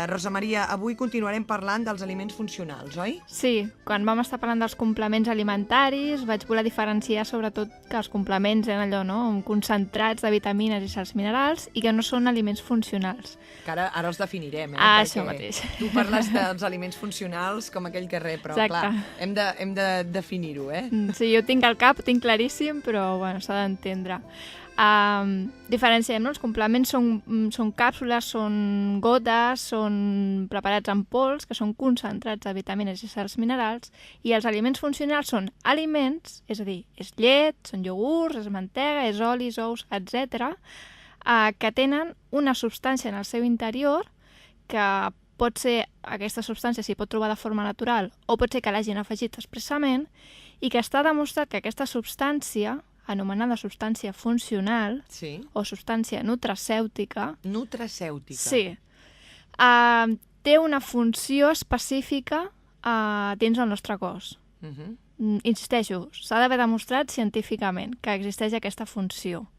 Rosa Maria, avui continuarem parlant dels aliments funcionals, oi? Sí, quan vam estar parlant dels complements alimentaris vaig voler diferenciar sobretot que els complements eren allò, no?, concentrats de vitamines i sals minerals i que no són aliments funcionals. Que ara els definirem, Això mateix. Tu parles dels aliments funcionals com aquell carrer, però clar, hem de definir-ho, Sí, jo tinc al cap, tinc claríssim, però bueno, s'ha d'entendre. Diferenciem, no? Els complements són càpsules, són gotes, són preparats en pols, que són concentrats de vitamines i sals minerals, i els aliments funcionals són aliments, és a dir, és llet, són iogurts, és mantega, és olis, ous, etc., que tenen una substància en el seu interior que pot ser, aquesta substància s'hi pot trobar de forma natural o pot ser que l'hagin afegit expressament i que està demostrat que aquesta substància, anomenada substància funcional, o substància nutracèutica... Nutracèutica? Sí. Té una funció específica dins el nostre cos. Insisteixo, s'ha d'haver demostrat científicament que existeix aquesta funció.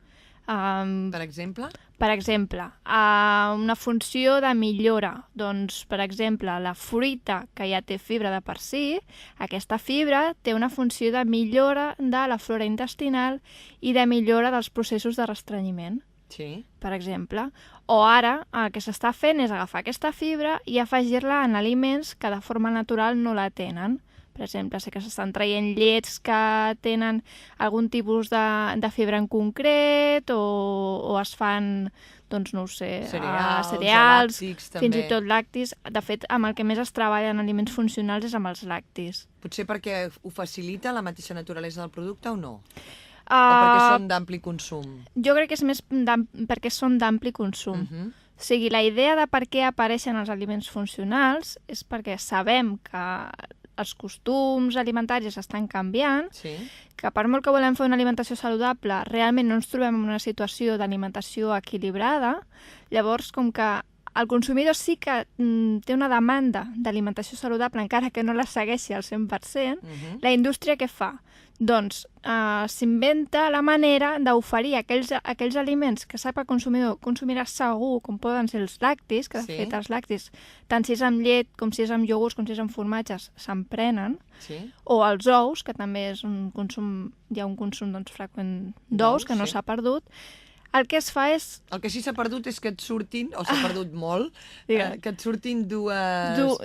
Per exemple? Per exemple, una funció de millora. Doncs, per exemple, la fruita, que ja té fibra de per si, aquesta fibra té una funció de millora de la flora intestinal i de millora dels processos de restrenyiment. Sí. Per exemple. O ara el que s'està fent és agafar aquesta fibra i afegir-la en aliments que de forma natural no la tenen. Per exemple, sé que s'estan traient llets que tenen algun tipus de fibra en concret o es fan, doncs no ho sé, cereals, fins i tot làctics. De fet, amb el que més es treballa en aliments funcionals és amb els làctics. Potser perquè ho facilita la mateixa naturalesa del producte o no? O perquè són d'ampli consum? Jo crec que és més perquè són d'ampli consum. O sigui, la idea de per què apareixen els aliments funcionals és perquè sabem que els costums alimentaris estan canviant, que per molt que volem fer una alimentació saludable, realment no ens trobem en una situació d'alimentació equilibrada. Llavors, com que el consumidor sí que té una demanda d'alimentació saludable, encara que no la segueixi al 100%, la indústria què fa? Doncs s'inventa la manera d'oferir aquells aliments que sap el consumidor consumirà segur, com poden ser els làctics, que de fet els làctics, tant si és amb llet, com si és amb iogurts, com si és amb formatges, s'emprenen, o els ous, que també és hi ha un consum freqüent d'ous, que no s'ha perdut. El que es fa és... El que sí s'ha perdut és que et surtin, o s'ha perdut molt, que et surtin dos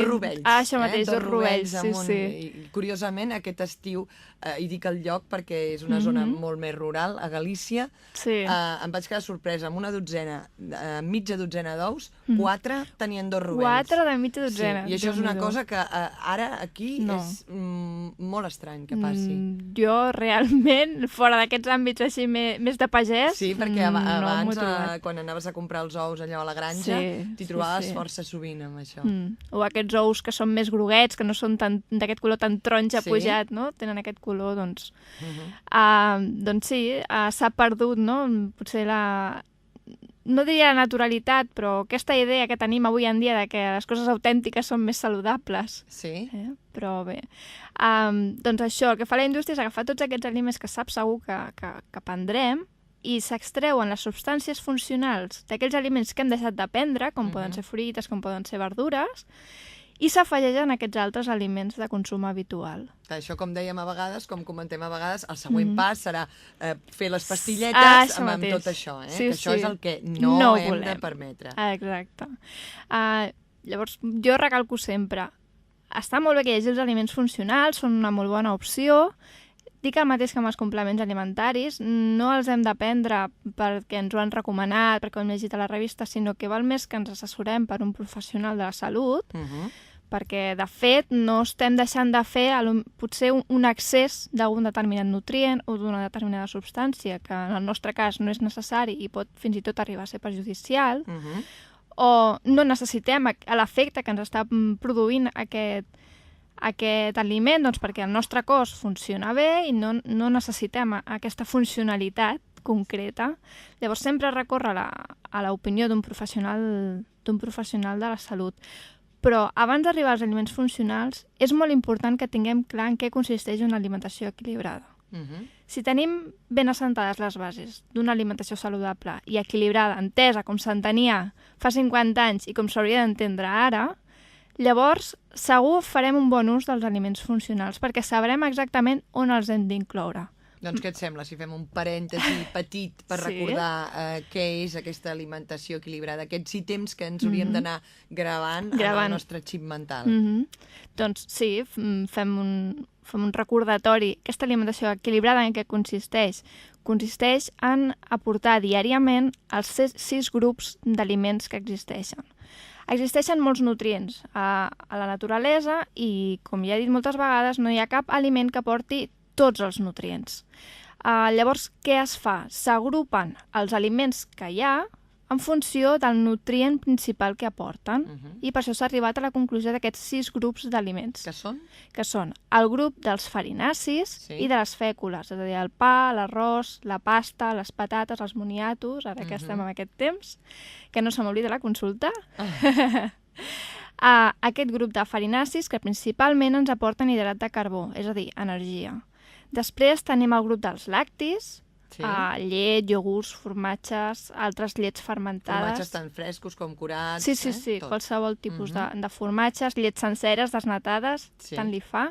rovells. Això mateix, dos rovells, sí. I, curiosament, aquest estiu, i dic el lloc perquè és una zona molt més rural, a Galícia, em vaig quedar sorpresa, amb una mitja dotzena d'ous, 4 tenien dos rovells. 4 de mitja dotzena. I això és una cosa que ara aquí és molt estrany que passi. Jo realment, fora d'aquests àmbits així més de pagès, sí, perquè abans, quan anaves a comprar els ous allò a la granja, t'hi trobaves força sovint amb això. O aquests ous que són més groguets, que no són d'aquest color tan taronja pujat, no? Tenen aquest color, doncs... Doncs sí, s'ha perdut, no? Potser no diria la naturalitat, però aquesta idea que tenim avui en dia de que les coses autèntiques són més saludables. Sí. Però bé, doncs això, el que fa la indústria és agafar tots aquests aliments que sap segur que prendrem i s'extreuen les substàncies funcionals d'aquells aliments que hem deixat de prendre, com poden ser fruites, com poden ser verdures, i s'afegeixen aquests altres aliments de consum habitual. Això, com dèiem a vegades, com comentem a vegades, el següent pas serà fer les pastilletes amb tot això, que això és el que no hem de permetre. Exacte. Llavors, jo recalco sempre, està molt bé que hi hagi els aliments funcionals, són una molt bona opció. Dic el mateix que amb els complements alimentaris, no els hem de prendre perquè ens ho han recomanat, perquè ho hem llegit a la revista, sinó que val més que ens assessorem per un professional de la salut, perquè, de fet, no estem deixant de fer potser un excés d'algun determinat nutrient o d'una determinada substància, que en el nostre cas no és necessari i pot fins i tot arribar a ser perjudicial, o no necessitem l'efecte que ens està produint aquest aliment, doncs perquè el nostre cos funciona bé i no necessitem aquesta funcionalitat concreta. Llavors sempre recórrer a l'opinió d'un professional de la salut. Però abans d'arribar als aliments funcionals és molt important que tinguem clar en què consisteix una alimentació equilibrada. Si tenim ben assentades les bases d'una alimentació saludable i equilibrada, entesa com s'entenia fa 50 anys i com s'hauria d'entendre ara, llavors segur farem un bon ús dels aliments funcionals perquè sabrem exactament on els hem d'incloure. Doncs què et sembla si fem un parèntesi petit per recordar què és aquesta alimentació equilibrada, aquests ítems que ens hauríem d'anar gravant en el nostre xip mental? Doncs sí, fem un recordatori. Aquesta alimentació equilibrada en què consisteix? Consisteix en aportar diàriament els 6 grups d'aliments que existeixen. Existeixen molts nutrients a la naturalesa i, com ja he dit moltes vegades, no hi ha cap aliment que porti tots els nutrients. Llavors, què es fa? S'agrupen els aliments que hi ha en funció del nutrient principal que aporten. I per això s'ha arribat a la conclusió d'aquests 6 grups d'aliments. Que són? Que són el grup dels farinacis i de les fècules, és a dir, el pa, l'arròs, la pasta, les patates, els moniatos, ara que estem en aquest temps, que no se m'oblida la consulta. Aquest grup de farinacis que principalment ens aporten hidrat de carbó, és a dir, energia. Després tenim el grup dels lactis, llet, iogurts, formatges, altres llets fermentades. Formatges tant frescos com curats. Sí, qualsevol tipus de formatges, llets senceres, desnatades, tant li fa.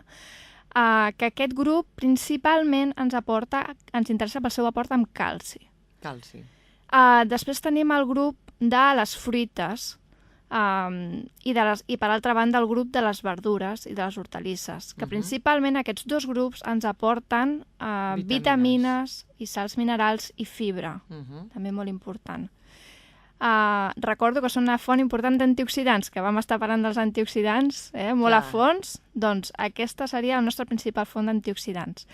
Que aquest grup principalment ens interessa pel seu aport amb calci. Després tenim el grup de les fruites, i per altra banda el grup de les verdures i de les hortalisses, que principalment aquests 2 grups ens aporten vitamines i sals minerals i fibra, també molt important. Recordo que són una font important d'antioxidants, que vam estar parlant dels antioxidants molt a fons, doncs aquesta seria la nostra principal font d'antioxidants.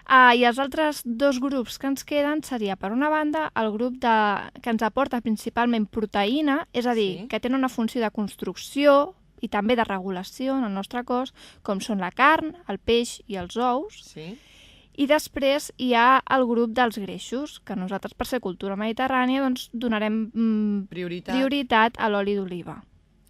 I els altres 2 grups que ens queden seria, per una banda, el grup que ens aporta principalment proteïna, és a dir, que tenen una funció de construcció i també de regulació en el nostre cos, com són la carn, el peix i els ous. I després hi ha el grup dels greixos, que nosaltres, per ser cultura mediterrània, doncs donarem prioritat a l'oli d'oliva.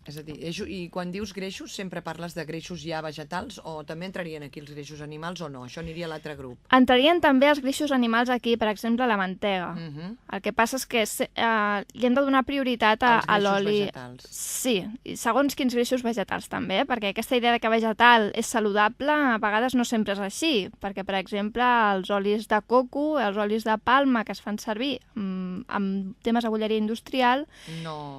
És a dir, i quan dius greixos, sempre parles de greixos ja vegetals o també entrarien aquí els greixos animals o no? Això aniria a l'altre grup. Entrarien també els greixos animals aquí, per exemple, la mantega. El que passa és que li hem de donar prioritat a l'oli. Els greixos vegetals. Sí, i segons quins greixos vegetals també, perquè aquesta idea de que vegetal és saludable a vegades no sempre és així, perquè, per exemple, els olis de coco, els olis de palma que es fan servir amb temes de bolleria industrial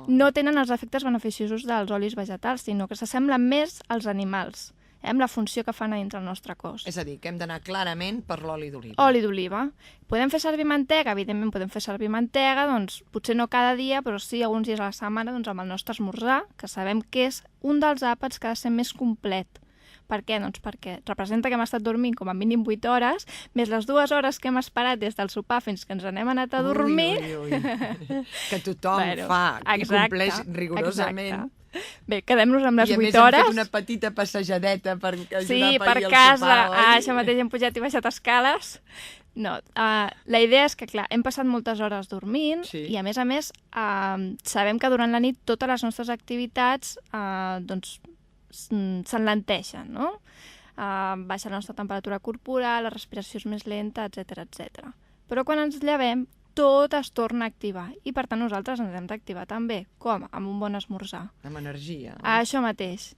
no tenen els efectes beneficiosos dels olis vegetals, sinó que s'assemblen més als animals, amb la funció que fan a dintre el nostre cos. És a dir, que hem d'anar clarament per l'oli d'oliva. Oli d'oliva. Podem fer servir mantega? Evidentment podem fer servir mantega, doncs potser no cada dia, però sí alguns dies a la setmana amb el nostre esmorzar, que sabem que és un dels àpats que ha de ser més complet. Per què? Doncs perquè representa que hem estat dormint com a mínim 8 hores, més les 2 hores que hem esperat des del sopar fins que ens n'hem anat a dormir. Que tothom fa i compleix rigorosament. Bé, quedem-nos amb les 8 hores. I a més hem fet una petita passejadeta per ajudar a parir el casa. sopar, oi? Això mateix hem pujat i baixat escales. No, la idea és que, clar, hem passat moltes hores dormint i, a més, sabem que durant la nit totes les nostres activitats s'enlenteixen, no? Baixa la nostra temperatura corporal, la respiració és més lenta, etc. Però quan ens llevem, tot es torna a activar i, per tant, nosaltres ens hem d'activar també. Com? Amb un bon esmorzar. Amb energia. Això mateix.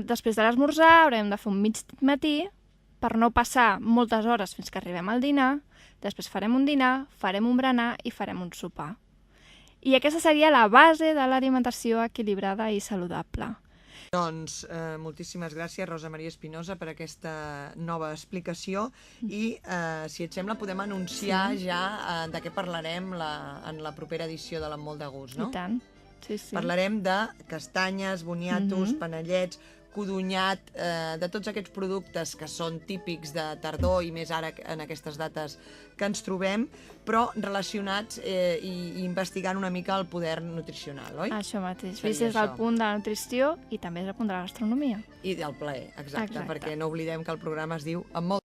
Després de l'esmorzar haurem de fer un mig matí per no passar moltes hores fins que arribem al dinar, després farem un dinar, farem un berenar i farem un sopar. I aquesta seria la base de l'alimentació equilibrada i saludable. Doncs moltíssimes gràcies, Rosa Maria Espinosa, per aquesta nova explicació i, si et sembla, podem anunciar ja de què parlarem en la propera edició de l'Amb Molt de Gust, no? I tant, sí. Parlarem de castanyes, boniatos, panellets, codonyat, de tots aquests productes que són típics de tardor i més ara en aquestes dates que ens trobem, però relacionats i investigant una mica el poder nutricional, oi? Això mateix, vist des del punt de la nutrició i també des del punt de la gastronomia. I del plaer, exacte, perquè no oblidem que el programa es diu Amb Molt